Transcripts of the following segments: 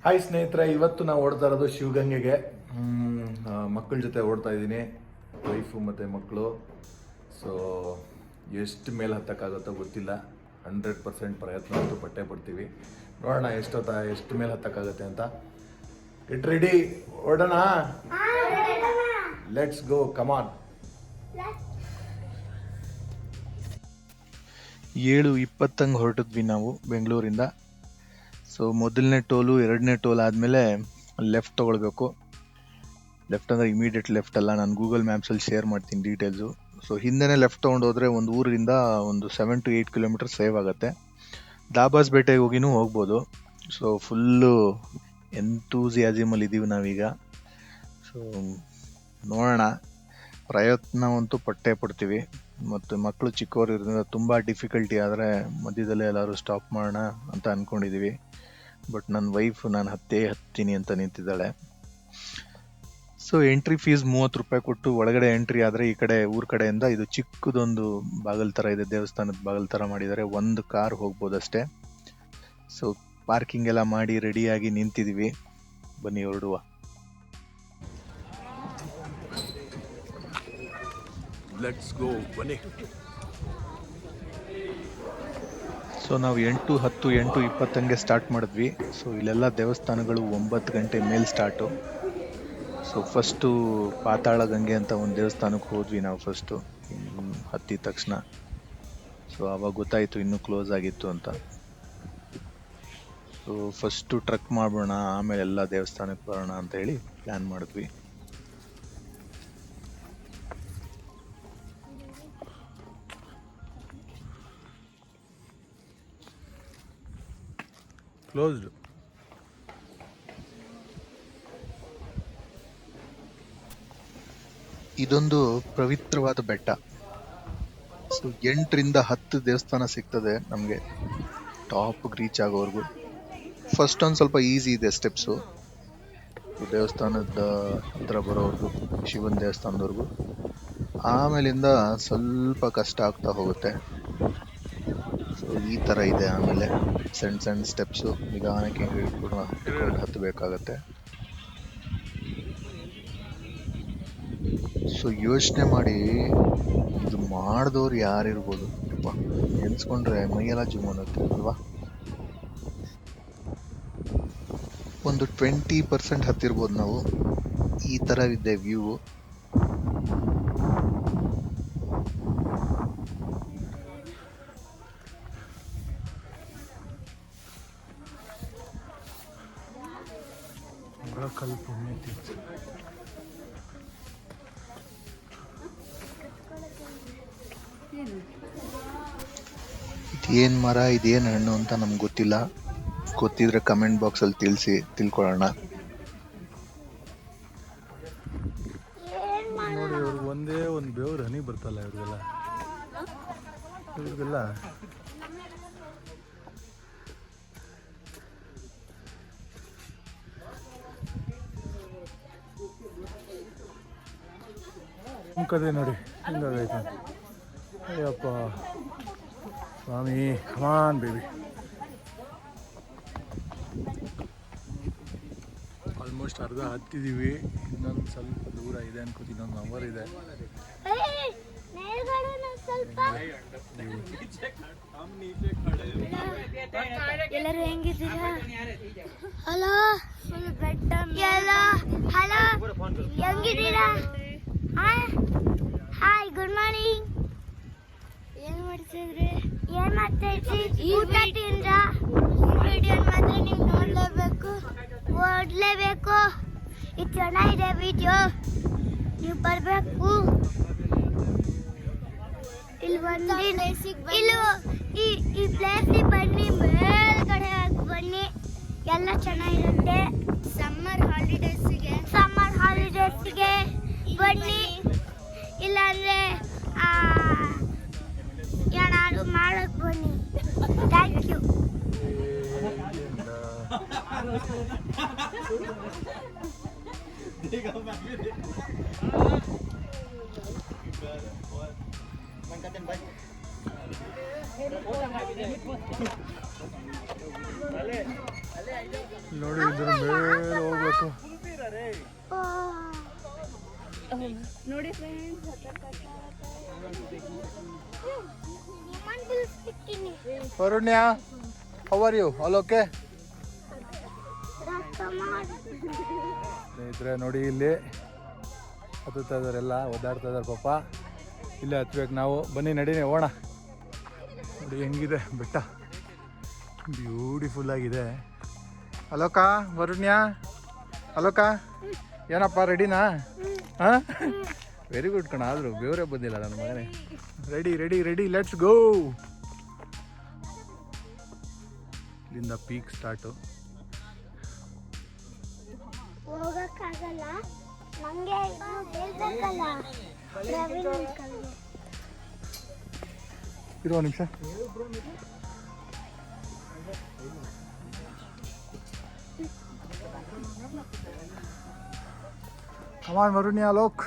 Hi ಸ್ನೇಹಿತರೆ, ಇವತ್ತು ನಾವು ಓಡ್ತಾ ಇರೋದು ಶಿವಗಂಗೆಗೆ. ಮಕ್ಕಳ ಜೊತೆ ಓಡ್ತಾ ಇದ್ದೀನಿ, ವೈಫು ಮತ್ತು ಮಕ್ಕಳು. ಸೊ ಎಷ್ಟು ಮೇಲೆ ಹತ್ತಕ್ಕಾಗುತ್ತೋ ಗೊತ್ತಿಲ್ಲ. 100% ಪ್ರಯತ್ನ ಅಂತೂ ಪಟ್ಟೇ ಪಡ್ತೀವಿ. ನೋಡೋಣ ಎಷ್ಟು ಮೇಲೆ ಹತ್ತಕ್ಕಾಗುತ್ತೆ ಅಂತ. ಗೆಟ್ ರೆಡಿ, ಓಡೋಣ. Let's go, come on. 7:20 ಹೊರಟಿದ್ವಿ ನಾವು ಬೆಂಗಳೂರಿಂದ. ಸೊ ಮೊದಲನೇ ಟೋಲು, ಎರಡನೇ ಟೋಲ್ ಆದಮೇಲೆ ಲೆಫ್ಟ್ ತೊಗೊಳ್ಬೇಕು. ಲೆಫ್ಟ್ ಅಂದರೆ ಇಮಿಡಿಯೇಟ್ ಲೆಫ್ಟ್ ಅಲ್ಲ, ನಾನು ಗೂಗಲ್ ಮ್ಯಾಪ್ಸಲ್ಲಿ ಶೇರ್ ಮಾಡ್ತೀನಿ ಡೀಟೇಲ್ಸು. ಸೊ ಹಿಂದೆನೇ ಲೆಫ್ಟ್ ತೊಗೊಂಡೋದ್ರೆ ಒಂದು ಊರಿಂದ ಒಂದು 7 to 8 ಕಿಲೋಮೀಟರ್ ಸೇವ್ ಆಗುತ್ತೆ. ದಾಬಾಸ್ ಬೇಟೆಗೆ ಹೋಗಿನೂ ಹೋಗ್ಬೋದು. ಸೊ ಫುಲ್ಲು ಎಂತೂಸಿಯಾಸಿಮಲ್ಲಿ ಇದ್ದೀವಿ ನಾವೀಗ. ಸೊ ನೋಡೋಣ, ಪ್ರಯತ್ನವಂತೂ ಪಟ್ಟೇ ಪಡ್ತೀವಿ. ಮತ್ತು ಮಕ್ಕಳು ಚಿಕ್ಕವರು ಇರೋದ್ರಿಂದ ತುಂಬ ಡಿಫಿಕಲ್ಟಿ ಆದರೆ ಮಧ್ಯದಲ್ಲೇ ಎಲ್ಲರೂ ಸ್ಟಾಪ್ ಮಾಡೋಣ ಅಂತ ಅಂದ್ಕೊಂಡಿದ್ದೀವಿ. ಬಟ್ ನನ್ನ ವೈಫ್ ನಾನು ಹತ್ತೀನಿ ಅಂತ ನಿಂತಿದ್ದಾಳೆ. ಸೊ ಎಂಟ್ರಿ ಫೀಸ್ 30 ರೂಪಾಯಿ ಕೊಟ್ಟು ಒಳಗಡೆ ಎಂಟ್ರಿ ಆದರೆ, ಈ ಕಡೆ ಊರ ಕಡೆಯಿಂದ ಇದು ಚಿಕ್ಕದೊಂದು ಬಾಗಲ್ ಥರ ಇದೆ, ದೇವಸ್ಥಾನದ ಬಾಗಲ್ ಥರ ಮಾಡಿದ್ದಾರೆ. ಒಂದು ಕಾರ್ ಹೋಗ್ಬೋದಷ್ಟೇ. ಸೊ ಪಾರ್ಕಿಂಗ್ ಎಲ್ಲ ಮಾಡಿ ರೆಡಿಯಾಗಿ ನಿಂತಿದ್ದೀವಿ. ಬನ್ನಿ ಹೊರಡುವ. ಲೆಟ್ಸ್ ಗೋ, ಬನ್ನಿ. ಸೊ ನಾವು 8:10, 8:20 ಸ್ಟಾರ್ಟ್ ಮಾಡಿದ್ವಿ. ಸೊ ಇಲ್ಲೆಲ್ಲ ದೇವಸ್ಥಾನಗಳು 9 ಗಂಟೆ ಮೇಲೆ ಸ್ಟಾರ್ಟು. ಸೊ ಫಸ್ಟು ಪಾತಾಳ ಗಂಗೆ ಅಂತ ಒಂದು ದೇವಸ್ಥಾನಕ್ಕೆ ಹೋದ್ವಿ ನಾವು ಫಸ್ಟು ಹತ್ತಿದ ತಕ್ಷಣ. ಸೊ ಆವಾಗ ಗೊತ್ತಾಯಿತು ಇನ್ನೂ ಕ್ಲೋಸ್ ಆಗಿತ್ತು ಅಂತ. ಸೊ ಫಸ್ಟು ಟ್ರಕ್ ಮಾಡೋಣ, ಆಮೇಲೆ ಎಲ್ಲ ದೇವಸ್ಥಾನಕ್ಕೆ ಬರೋಣ ಅಂತ ಹೇಳಿ ಪ್ಲ್ಯಾನ್ ಮಾಡಿದ್ವಿ. ಕ್ಲೋಸ್ಡ್. ಇದೊಂದು ಪವಿತ್ರವಾದ ಬೆಟ್ಟ. ಸೊ 8ರಿಂದ 10 ದೇವಸ್ಥಾನ ಸಿಗ್ತದೆ ನಮಗೆ ಟಾಪ್ಗೆ ರೀಚ್ ಆಗೋವರೆಗೂ. ಫಸ್ಟ್ ಒಂದು ಸ್ವಲ್ಪ ಈಸಿ ಇದೆ ಸ್ಟೆಪ್ಸು, ದೇವಸ್ಥಾನದ ಹತ್ರ ಬರೋವರೆಗೂ, ಶಿವನ ದೇವಸ್ಥಾನದವರೆಗೂ. ಆಮೇಲಿಂದ ಸ್ವಲ್ಪ ಕಷ್ಟ ಆಗ್ತಾ ಹೋಗುತ್ತೆ. ಸೊ ಈ ಥರ ಇದೆ. ಆಮೇಲೆ ಸಣ್ಣ ಸ್ಟೆಪ್ಸು ನಿಧಾನಕ್ಕೆ ಹಿಡ್ಕೊಂಡು ಹತ್ತಬೇಕಾಗತ್ತೆ. ಸೊ ಯೋಚನೆ ಮಾಡಿ, ಇದು ಮಾಡಿದವ್ರು ಯಾರಿರ್ಬೋದು ನೆನ್ಸ್ಕೊಂಡ್ರೆ ಮೈಯೆಲ್ಲ ಜುಮ್ ಅನ್ನುತ್ತೆ ಅಲ್ವಾ. ಒಂದು 20% ಹತ್ತಿರ್ಬೋದು ನಾವು. ಈ ಥರ ಇದೆ ವ್ಯೂ. ಇದೇನು ಮರ, ಇದೇನು ಹಣ್ಣು ಅಂತ ನಮ್ಗೆ ಗೊತ್ತಿಲ್ಲ. ಗೊತ್ತಿದ್ರೆ ಕಮೆಂಟ್ ಬಾಕ್ಸಲ್ಲಿ ತಿಳಿಸಿ, ತಿಳ್ಕೊಳ್ಳೋಣ. ನೋಡಿ, ಇವ್ರಿಗೆ ಒಂದೇ ಒಂದು ಬೇವ್ರ ಹನಿ ಬರ್ತಲ್ಲ ಇವ್ರಿಗೆಲ್ಲ. ಮುಖದೇ ನೋಡಿ ಹಿಂಗಾಗೈತೆ. ಅಯ್ಯಪ್ಪ ಸ್ವಾಮಿ, ಕಮಾನ್ ಬೇಬಿ. ಆಲ್ಮೋಸ್ಟ್ ಅರ್ಧ ಹತ್ತಿದ್ದೀವಿ. ಇನ್ನೊಂದು ಸ್ವಲ್ಪ ದೂರ ಇದೆ ಅನ್ಕೋತೀನಿ, ಇನ್ನೊಂದು ಅವರ್ ಇದೆ. ಎಲ್ಲರೂ ಹೆಂಗಿದ್ದೀರಾ? ಹಲೋ, ಹಲೋ, ಹೆಂಗಿದ್ದೀರಾ? Hi, good morning. ಏನು ಮಾಡ್ತಿದ್ರಿ? ಊಟ ತಿಂದ್ರ? ವಿಡಿಯೋ ಮಾತ್ರ ನೀವು ಓಡಲೇಬೇಕು. ಇದು ಚೆನ್ನಾಗಿದೆ ವಿಡಿಯೋ, ನೀವು ಬರಬೇಕು. ಇಲ್ಲಿ ಈ ಪ್ಲೇಸಿಗೆ ಬನ್ನಿ, ಮೇಲ್ಗಡೆ ಬನ್ನಿ, ಎಲ್ಲ ಚೆನ್ನಾಗಿರುತ್ತೆ. ಸಮ್ಮರ್ ಹಾಲಿಡೇಸ್ಗೆ ಬನ್ನಿ. ಇಲ್ಲಾಂದರೆ ಏನಾದ್ರು ಮಾಡಕ್ಕೆ ಬನ್ನಿ. Thank you. ನೋಡಿ ಇದ್ರ ಮೇಲೆ ಹೋಗ್ಬೇಕು. ನೋಡಿ friends, Varunya, how are you? All okay? ಸ್ನೇಹಿತರೆ ನೋಡಿ, ಇಲ್ಲಿ ಹತ್ತುತ್ತಾ ಇದಾರೆಲ್ಲ, ಓದಾಡ್ತಾ ಇದಾರೆ ಪಾಪ. ಇಲ್ಲೇ ಹತ್ಬೇಕು ನಾವು. ಬನ್ನಿ ನಡೀನಿ ಹೋಗೋಣ. ನೋಡಿ ಹೆಂಗಿದೆ ಬೆಟ್ಟ, ಬ್ಯೂಟಿಫುಲ್ ಆಗಿದೆ. ಅಲೋಕ, ವರುಣ್ಯ, ಅಲೋಕ, ಏನಪ್ಪ ರೆಡಿನಾ? ಹಾಂ, ವೆರಿ ಗುಡ್ ಕಣ. ಆದರೂ ಬೇವರೇ ಬಂದಿಲ್ಲ ನನ್ನ ಮಗನೇ. Ready ready ready, let's go. ಇಲ್ಲಿಂದ ಪೀಕ್ ಸ್ಟಾರ್ಟು. ಹೋಗಕ್ಕಾಗಲ್ಲ, ನಂಗೆ ಹೇಳ್ಬೇಕಲ್ಲ. ಇರೋ ನಿಮಿಷ. Come on, Varunya, look.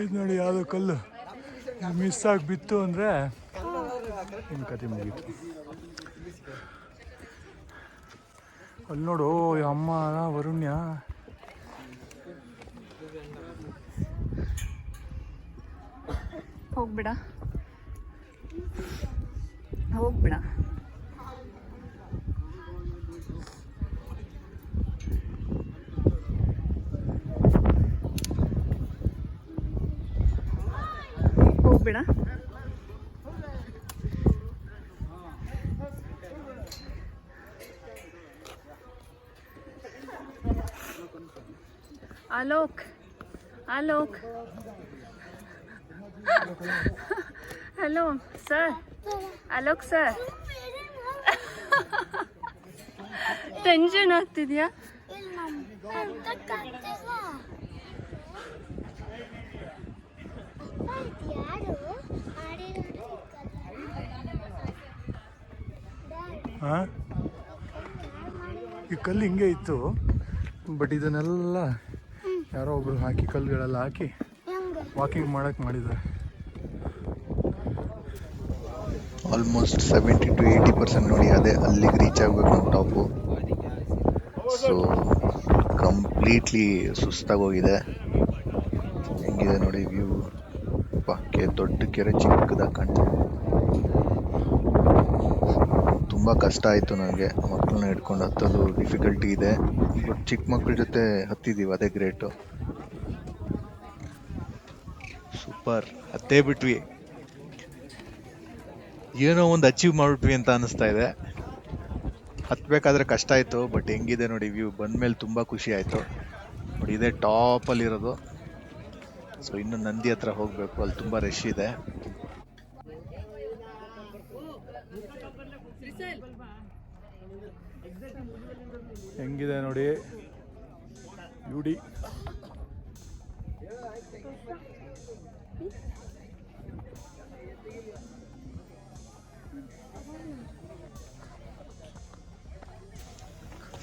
ಇದು ನೋಡಿ ಯಾವುದೋ ಕಲ್ಲು ಮಿಸ್ ಆಗಿ ಬಿತ್ತು ಅಂದರೆ ಇನ್ನು ಕತೆ ಮುಗೀತು. ಅಲ್ಲಿ ನೋಡು ಅಮ್ಮ ವರುಣ್ಯ. ಹೋಗ್ಬಿಡ ಹೋಗ್ಬಿಡ. ಹೋಗ್ಬಿಡ. Alok, Alok, hello sir, Alok sir. Tension ಆಗ್ತಿದ್ಯಾ? ಹಾಂ, ಈ ಕಲ್ಲು ಹಿಂಗೆ ಇತ್ತು, ಬಟ್ ಇದನ್ನೆಲ್ಲ ಯಾರೋ ಒಬ್ರು ಹಾಕಿ ಕಲ್ಲುಗಳೆಲ್ಲ ಹಾಕಿ ವಾಕಿಂಗ್ ಮಾಡಕ್ಕೆ ಮಾಡಿದ್ದಾರೆ. ಆಲ್ಮೋಸ್ಟ್ 70 to 80% ನೋಡಿ ಅದೇ ಅಲ್ಲಿಗೆ ರೀಚ್ ಆಗಬೇಕು ನಮ್ಮ ಟಾಪು. So completely ಸುಸ್ತಾಗೋಗಿದೆ. ಹೆಂಗಿದೆ ನೋಡಿ ವ್ಯೂ. ದೊಡ್ಡ ಕೆರೆ ಚಿಕ್ಕದಾಗಿ ಕಾಣ್ತದೆ. ತುಂಬ ಕಷ್ಟ ಆಯಿತು ನನಗೆ, ಮಕ್ಕಳನ್ನ ಹಿಡ್ಕೊಂಡು ಹತ್ತೋದು ಡಿಫಿಕಲ್ಟಿ ಇದೆ. ಬಟ್ ಚಿಕ್ಕ ಮಕ್ಕಳ ಜೊತೆ ಹತ್ತಿದ್ದೀವಿ, ಅದೇ ಗ್ರೇಟು. ಸೂಪರ್, ಹತ್ತೇ ಬಿಟ್ವಿ. ಏನೋ ಒಂದು ಅಚೀವ್ ಮಾಡಿಬಿಟ್ವಿ ಅಂತ ಅನಿಸ್ತಾ ಇದೆ. ಹತ್ಬೇಕಾದ್ರೆ ಕಷ್ಟ ಆಯಿತು, ಬಟ್ ಹೆಂಗಿದೆ ನೋಡಿ ವ್ಯೂ. ಬಂದಮೇಲೆ ತುಂಬ ಖುಷಿ ಆಯಿತು. ನೋಡಿ ಇದೇ ಟಾಪಲ್ಲಿರೋದು. ಸೊ ಇನ್ನು ನಂದಿ ಹತ್ರ ಹೋಗಬೇಕು, ಅಲ್ಲಿ ತುಂಬ ರಶ್ ಇದೆ. ಹೆಂಗಿದೆ ನೋಡಿ ಯುಡಿ.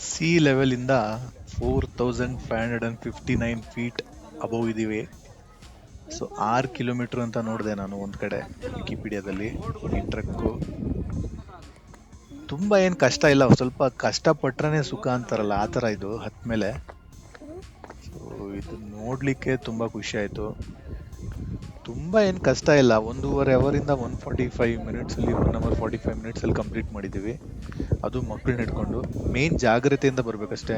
ಸಿ ಲೆವೆಲಿಂದ 4559 ಫೀಟ್ ಅಬೌವ್ ಇದ್ದೀವಿ. ಸೊ 6 ಕಿಲೋಮೀಟ್ರ್ ಅಂತ ನೋಡಿದೆ ನಾನು ಒಂದು ಕಡೆ ವಿಕಿಪೀಡಿಯಾದಲ್ಲಿ. ಈ ಟ್ರೆಕ್ಕು ತುಂಬ ಏನು ಕಷ್ಟ ಇಲ್ಲ, ಸ್ವಲ್ಪ ಕಷ್ಟಪಟ್ರೆ ಸುಖ ಅಂತಾರಲ್ಲ, ಆ ಥರ ಇದು ಹತ್ತ ಮೇಲೆ. ಸೊ ಇದು ನೋಡಲಿಕ್ಕೆ ತುಂಬ ಖುಷಿ ಆಯಿತು. ತುಂಬ ಏನು ಕಷ್ಟ ಇಲ್ಲ. 1.5 ಅವರಿಂದ 145 ಮಿನಿಟ್ಸಲ್ಲಿ 1 hour 45 ಮಿನಿಟ್ಸಲ್ಲಿ ಕಂಪ್ಲೀಟ್ ಮಾಡಿದ್ದೀವಿ. ಅದು ಮಕ್ಕಳನ್ನ ಹಿಡ್ಕೊಂಡು. ಮೇನ್ ಜಾಗ್ರತೆಯಿಂದ ಬರಬೇಕಷ್ಟೇ.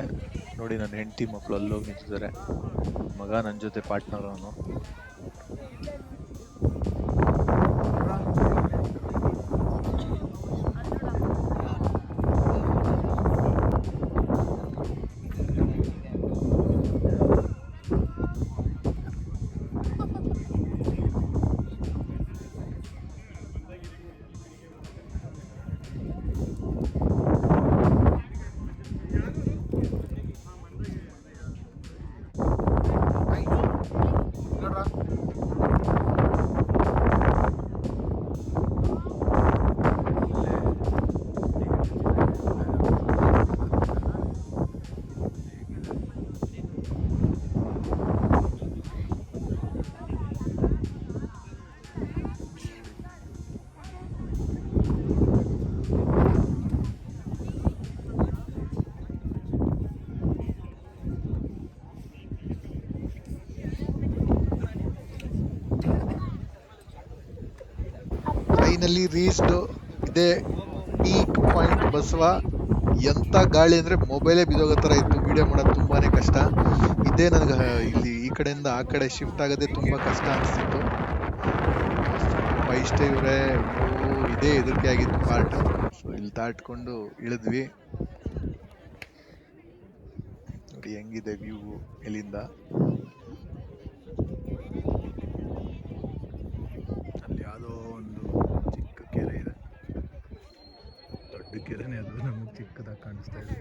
ನೋಡಿ ನನ್ನ ಹೆಂಡತಿ ಮಕ್ಕಳು ಅಲ್ಲೋಗಿ ನಿಂತಿದ್ದಾರೆ, ಮಗ ನನ್ನ ಜೊತೆ ಪಾರ್ಟ್ನರ್ ಅವನು. ನೋಡ್ರಾ ಫೈನಲಿ ರೀಚ್ಡ್. ಇದೇ ಪೀಕ್ ಪಾಯಿಂಟ್ ಬಸವ. ಎಂತ ಗಾಳಿ ಅಂದ್ರೆ ಮೊಬೈಲೇ ಬಿದ್ದೋಗೋ ಥರ ಇತ್ತು. ವಿಡಿಯೋ ಮಾಡೋದು ತುಂಬಾನೇ ಕಷ್ಟ. ಇದೇ ನನಗೆ ಇಲ್ಲಿ ಈ ಕಡೆಯಿಂದ ಆ ಕಡೆ ಶಿಫ್ಟ್ ಆಗೋದೇ ತುಂಬಾ ಕಷ್ಟ ಅನಿಸ್ತಿತ್ತು. ಇಷ್ಟ ಇವ್ರೆ ಇದೇ ಹೆದರಿಕೆ ಆಗಿತ್ತು ಪಾರ್ಟ್. ಸೊ ಇಲ್ಲಿ ದಾಟ್ಕೊಂಡು ಇಳಿದ್ವಿ. ನೋಡಿ ಹೆಂಗಿದೆ ವ್ಯೂ ಇಲ್ಲಿಂದ. ಅಲ್ಲಿ ಯಾವುದೋ ಒಂದು ಚಿಕ್ಕ ಕೆರೆ ಇದೆ. ದೊಡ್ಡ ಕೆರೆನೇ ಅದು, ನಮಗೆ ಚಿಕ್ಕದಾಗಿ ಕಾಣಿಸ್ತಾ ಇದೆ.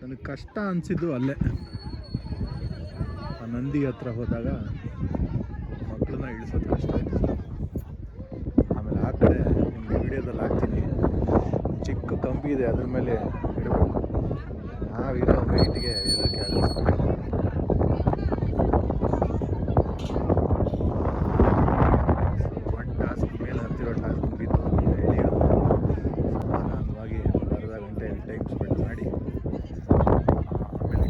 ನನಗೆ ಕಷ್ಟ ಅನಿಸಿದ್ದು ಅಲ್ಲೇ ಆ ನಂದಿ ಹತ್ರ ಹೋದಾಗ ಮಕ್ಕಳನ್ನ ಇಳಿಸೋದು ಕಷ್ಟ ಆಯಿತು ಸ್ವಲ್ಪ. ಆಮೇಲೆ ಆ ಕಡೆ ನಿಮಗೆ ವಿಡಿಯೋದಲ್ಲಿ ಹಾಕ್ತೀನಿ, ಚಿಕ್ಕ ಕಂಬಿ ಇದೆ, ಅದ್ರ ಮೇಲೆ ಇಡಬೇಕು. ನಾವಿರೋ ವೆಯ್ಟ್ಗೆ ಹೆದರಿಕೆ ಆಗುತ್ತೆ. ಒಂದು ಟಾಸ್ಕ್ ಮೇಲೆ ಹತ್ತಿರೋ ಟಾಸ್ಕ್ ಮುಗಿತು. ಇಳಿಯೋದು ಸಮಾಧಾನವಾಗಿ ಒಂದು ಅರ್ಧ ಗಂಟೆ ಟೈಮ್ ಸ್ಪೆಂಡ್ ಮಾಡಿ ಆಮೇಲೆ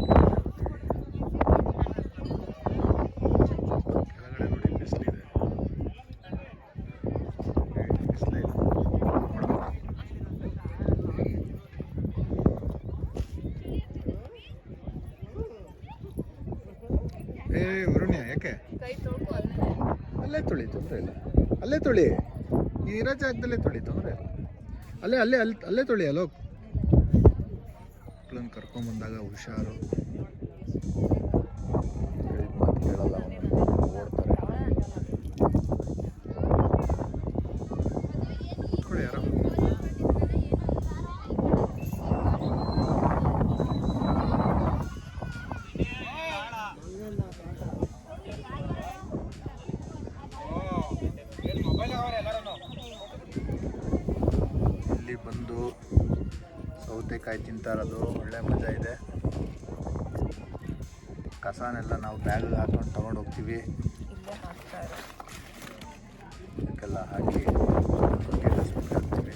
ಕೆಳಗಡೆ ನೋಡಿ ಬಿಸಿಲಿದೆ. ಬಿಸಿಲೇ ಇಲ್ಲ. ವರುಣ್ಯ ಯಾಕೆ ಅಲ್ಲೇ ತೊಳಿ, ತೊಂದರೆ ಇಲ್ಲ. ಅಲ್ಲೇ ತೊಳಿ, ಈ ಇರೋ ಜಾಗದಲ್ಲೇ ತೊಳಿ, ತೊಂದರೆ ಇಲ್ಲ. ಅಲ್ಲೇ ಅಲ್ಲೇ ಅಲ್ಲೇ ತೊಳಿ. ಅಲ್ಲೋ ಮಕ್ಕಳನ್ನ ಕರ್ಕೊಂಬಂದಾಗ ಹುಷಾರು. ಹೇಳಿದ ಮಾತು ಕೇಳಲ್ಲ, ಓಡ್ತಾರೆ. ಕೊಡಿ ಯಾರೋ ಇಲ್ಲಿ ಬಂದು ಸೌತೆಕಾಯಿ ತಿಂತಾ ಇರೋದು ಒಳ್ಳೆ ಮಜಾ ಇದೆ. ಕಸನೆಲ್ಲ ನಾವು ಬ್ಯಾಗ್ ಹಾಕೊಂಡು ತೊಗೊಂಡು ಹೋಗ್ತೀವಿ. ಇದಕ್ಕೆಲ್ಲ ಹಾಕಿ ಡಸ್ಟ್ಬಿನ್ ಹಾಕ್ತೀವಿ.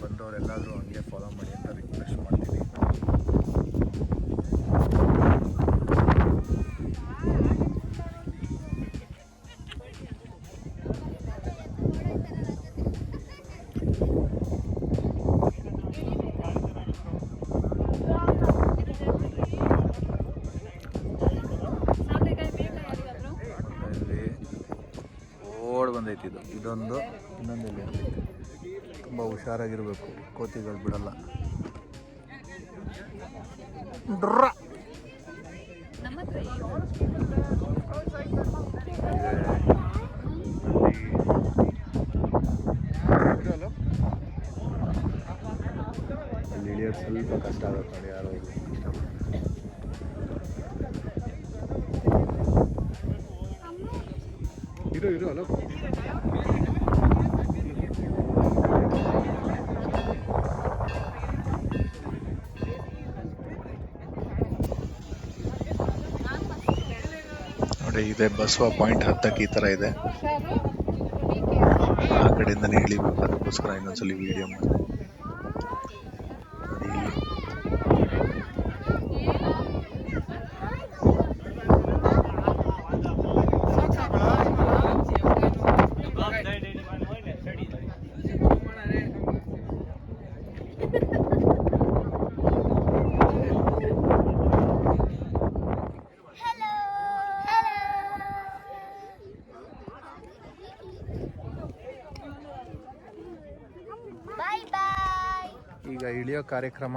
ಬಂದವರೆಲ್ಲಾದರೂ ಹಂಗೆ ಫಾಲೋ ಮಾಡಿ ಅಂತ ರಿಕ್ವೆಸ್ಟ್ ಮಾಡ್ತೀವಿ. ಬಂದೈತಿ ಇದೊಂದು, ಇನ್ನೊಂದು ಇಲ್ಲಿ ತುಂಬ ಹುಷಾರಾಗಿರ್ಬೇಕು, ಕೋತಿಗಳು ಬಿಡಲ್ಲ. ಅಲ್ಲಿ ಇಳಿಯೋದು ಸ್ವಲ್ಪ ಕಷ್ಟ ಆಗುತ್ತೆ ನೋಡಿ, ಯಾರೋ ಇಷ್ಟಪಡ್ತಾರೆ. ಇರು ಅಲ್ಲ ನೋಡಿ, ಇದೆ ಬಸವ ಪಾಯಿಂಟ್. ಹತ್ತಕ್ಕೆ ಈ ತರ ಇದೆ. ಆ ಕಡೆಯಿಂದನೇ ಇಳಿಬೇಕು. ಅದಕ್ಕೋಸ್ಕರ ಇನ್ನೊಂದ್ಸಲಿ ವಿಡಿಯೋ ಮಾಡಿ. ಈಗ ಇಳಿಯೋ ಕಾರ್ಯಕ್ರಮ.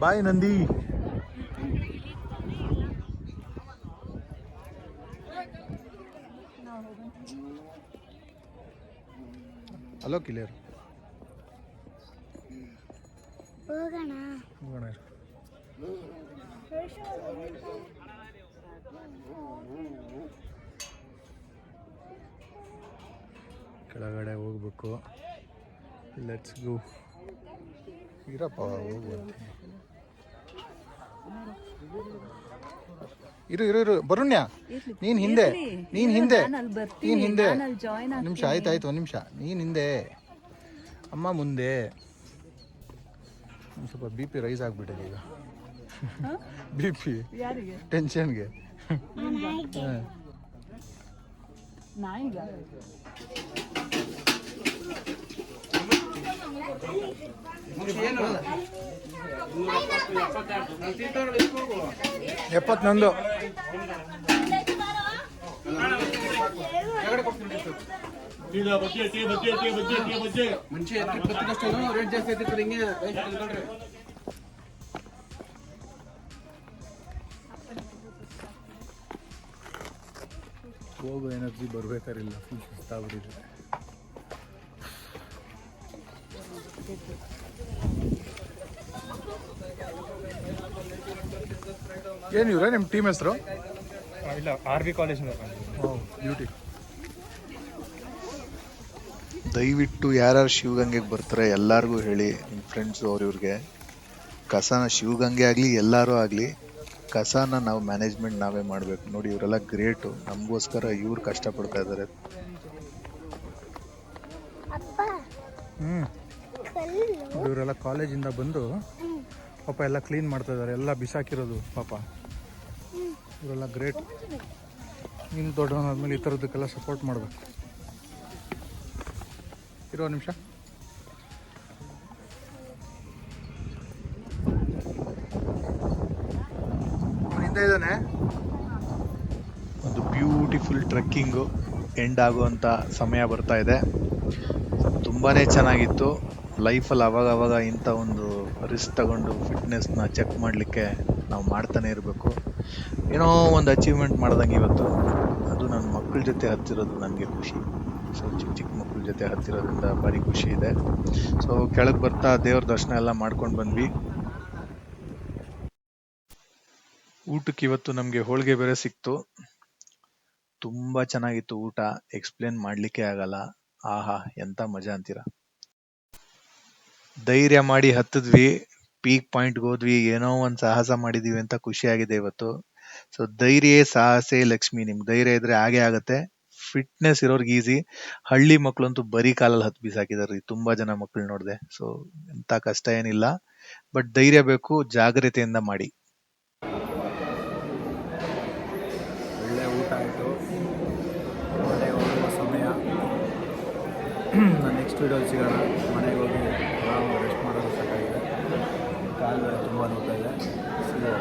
ಬಾಯ್ ನಂದಿ. Hello clear. ಹೋಗೋಣ. ಕೆಳಗಡೆ ಹೋಗ್ಬೇಕು. Let's go. ಇರಪ್ಪ, ಹೋಗುವಂತೆ. ಇರು ಬರುಣ್ಯ, ನೀನ್ ಹಿಂದೆ. ನಿಮಿಷ ಆಯ್ತಾಯ್ತು, ಒಂದು ನಿಮಿಷ. ನೀನ್ ಹಿಂದೆ, ಅಮ್ಮ ಮುಂದೆ. ಸ್ವಲ್ಪ ಬಿ ಪಿ ರೈಸ್ ಆಗಿಬಿಟ್ಟಿದೆ ಈಗ. ಬಿ ಪಿ ಯಾರಿಗೆ? ಟೆನ್ಷನ್ಗೆ. ನಾಯಿಗ? ಎಪ್ಪತ್ತೊಂದು. ಹೋಗೋ ಎನರ್ಜಿ ಬರ್ಬೇಕಾರಿಲ್ಲ, ಫುಲ್ ಸುಸ್ತಾಗ್ಬಿಟ್ಟಿದೆ. ಏನು ಇವ್ರೆ ನಿಮ್ಮ ಟೀಮ್ ಹೆಸರು? ಇಲ್ಲ, ಆರ್ ಬಿ ಕಾಲೇಜ್ ಬ್ಯೂಟಿ. ದಯವಿಟ್ಟು ಯಾರ್ಯಾರು ಶಿವಗಂಗೆಗೆ ಬರ್ತಾರೆ ಎಲ್ಲರಿಗೂ ಹೇಳಿ, ನಿಮ್ಮ ಫ್ರೆಂಡ್ಸು ಅವ್ರಿವ್ರಿಗೆ, ಕಸನ ಶಿವಗಂಗೆ ಆಗಲಿ ಎಲ್ಲರೂ ಆಗಲಿ ಕಸನ ನಾವು ಮ್ಯಾನೇಜ್ಮೆಂಟ್ ನಾವೇ ಮಾಡಬೇಕು. ನೋಡಿ ಇವರೆಲ್ಲ ಗ್ರೇಟು, ನಮಗೋಸ್ಕರ ಇವ್ರು ಕಷ್ಟಪಡ್ತಾ ಇದ್ದಾರೆ. ಇವರೆಲ್ಲ ಕಾಲೇಜಿಂದ ಬಂದು ಪಾಪ ಎಲ್ಲ ಕ್ಲೀನ್ ಮಾಡ್ತಾ ಇದ್ದಾರೆ, ಎಲ್ಲ ಬಿಸಾಕಿರೋದು ಪಾಪ. ಇವರೆಲ್ಲ ಗ್ರೇಟ್. ಇನ್ನು ದೊಡ್ಡವನಾದ್ಮೇಲೆ ಈ ಥರದಕ್ಕೆಲ್ಲ ಸಪೋರ್ಟ್ ಮಾಡಬೇಕು. ಇರೋ ನಿಮಿಷ. ಹಿಂದೆ ಇದ್ದಾನೆ. ಒಂದು ಬ್ಯೂಟಿಫುಲ್ ಟ್ರೆಕ್ಕಿಂಗು ಎಂಡ್ ಆಗುವಂಥ ಸಮಯ ಬರ್ತಾ ಇದೆ. ತುಂಬಾ ಚೆನ್ನಾಗಿತ್ತು. ಲೈಫಲ್ಲಿ ಅವಾಗ ಇಂಥ ಒಂದು ರಿಸ್ಕ್ ತಗೊಂಡು ಫಿಟ್ನೆಸ್ನ ಚೆಕ್ ಮಾಡಲಿಕ್ಕೆ ನಾವು ಮಾಡ್ತಾನೆ ಇರಬೇಕು. ಏನೋ ಒಂದು ಅಚೀವ್ಮೆಂಟ್ ಮಾಡ್ದಂಗೆ ಇವತ್ತು. ಅದು ನನ್ನ ಮಕ್ಕಳ ಜೊತೆ ಹತ್ತಿರೋದು ನನಗೆ ಖುಷಿ. ಸೊ ಚಿಕ್ಕ ಮಕ್ಕಳ ಜೊತೆ ಹತ್ತಿರೋದ್ರಿಂದ ಭಾರಿ ಖುಷಿ ಇದೆ. ಸೊ ಕೆಳಗೆ ಬರ್ತಾ ದೇವ್ರ ದರ್ಶನ ಎಲ್ಲ ಮಾಡ್ಕೊಂಡು ಬಂದ್ವಿ. ಊಟಕ್ಕೆ ಇವತ್ತು ನಮಗೆ ಹೋಳಿಗೆ ಬೇರೆ ಸಿಕ್ತು. ತುಂಬ ಚೆನ್ನಾಗಿತ್ತು ಊಟ, ಎಕ್ಸ್ಪ್ಲೇನ್ ಮಾಡಲಿಕ್ಕೆ ಆಗಲ್ಲ. ಆಹಾ ಎಂಥ ಮಜಾ ಅಂತೀರಾ. ಧೈರ್ಯ ಮಾಡಿ ಹತ್ತಿದ್ವಿ, ಪೀಕ್ ಪಾಯಿಂಟ್ಗೆ ಹೋದ್ವಿ, ಏನೋ ಒಂದು ಸಾಹಸ ಮಾಡಿದೀವಿ ಅಂತ ಖುಷಿಯಾಗಿದೆ ಇವತ್ತು. ಸೊ ಧೈರ್ಯ ಸಾಹಸೇ ಲಕ್ಷ್ಮಿ. ನಿಮ್ಗೆ ಧೈರ್ಯ ಇದ್ರೆ ಹಾಗೆ ಆಗತ್ತೆ. ಫಿಟ್ನೆಸ್ ಇರೋರ್ಗೆ ಈಸಿ. ಹಳ್ಳಿ ಮಕ್ಕಳಂತೂ ಬರೀ ಕಾಲಲ್ಲಿ ಹತ್ತು ಬೀಸಾಕಿದಾರ್ರಿ, ತುಂಬಾ ಜನ ಮಕ್ಕಳು ನೋಡಿದೆ. ಸೊ ಎಂಥ ಕಷ್ಟ ಏನಿಲ್ಲ, ಬಟ್ ಧೈರ್ಯ ಬೇಕು, ಜಾಗ್ರತೆಯಿಂದ ಮಾಡಿ. ಒಳ್ಳೆ ಊಟ ಆಯಿತು, ಮನೆಗೆ ಹೋಗುವ ಸಮಯ. ನಾನು ನೆಕ್ಸ್ಟ್ ವೀಡಿಯೋಲಿ ಸಿಗೋಣ. ಮನೆಗೆ ಹೋಗಿ ಆರಾಮಾಗಿ ರೆಸ್ಟ್ ಮಾಡೋದು ಸಾಕಾಗಿದೆ, ಕಾಲು ತುಂಬ ನೋಡ್ತಾ ಇದೆ. ಸಿಗೋ.